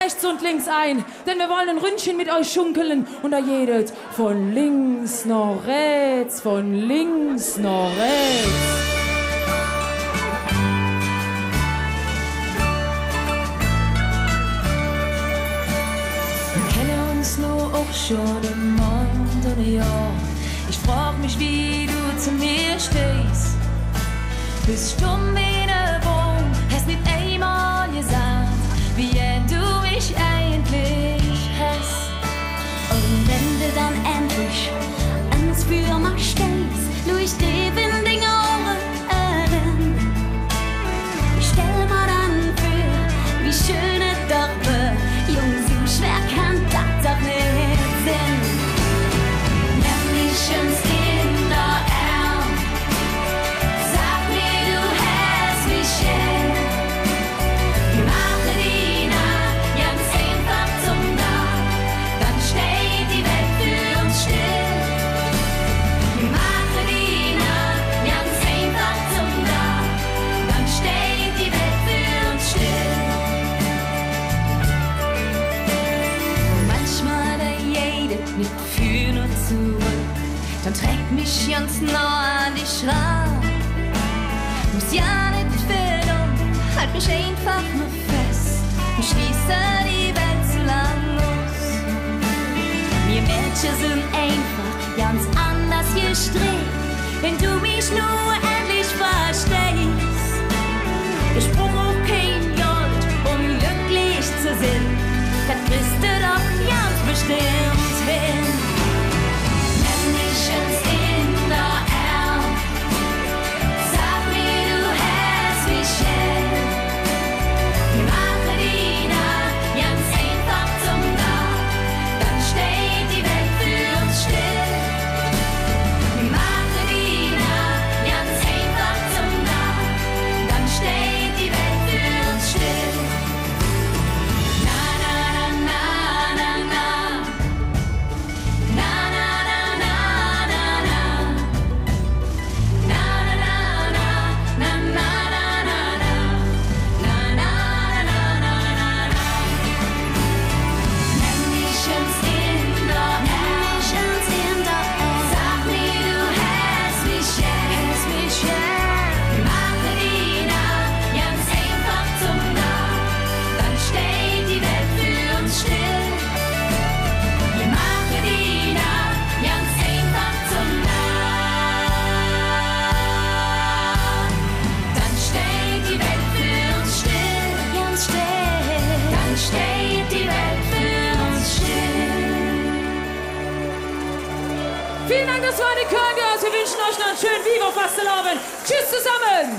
rechts und links ein, denn wir wollen ein Ründchen mit euch schunkeln und da jedet von links nach rechts, von links nach rechts. Nur auch schon im Mond und Jahr. Ich frag mich, wie du zu mir stehst. Bist stumm wie ne Baum, hast nicht einmal gesagt, wie du mich eigentlich hast. Und wenn du dann endlich ans Für mal stehst, durchdrehen die Ohren. Ich stell mir dann für, wie schön es doch wird, Jung, so schwer kann das doch nicht sein. Nimm mich ins in der Arm, sag mir, du hast mich gern. Wir machen die Nacht ganz einfach zum Tag, dann steht die Welt für uns still. Wir machen die Nacht ganz einfach zum Tag, dann steht die Welt für uns still. Manchmal da jedet mit für nur zurück, dann trägt mich ganz nah an dich ran. Muss ja nicht viel halt mich einfach nur fest und schließe die Welt so lang los. Wir Mädchen sind einfach ganz anders gestrickt, wenn du mich nur endlich verstehst. Ich brauch auch kein Gold, um glücklich zu sein, das kriegst du doch ganz bestimmt hin. Nimm mich ins in der Arm, sag mir, du hast mich gern. Wir machen die Nacht ganz einfach zum Tag, dann steht die Welt für uns still. Wir machen die Nacht ganz einfach zum Tag, dann steht die Welt für uns still. Na na na na na na. Vielen Dank, das war die Köln Girls. Wir wünschen euch noch einen schönen Vivo Fastelavend. Tschüss zusammen.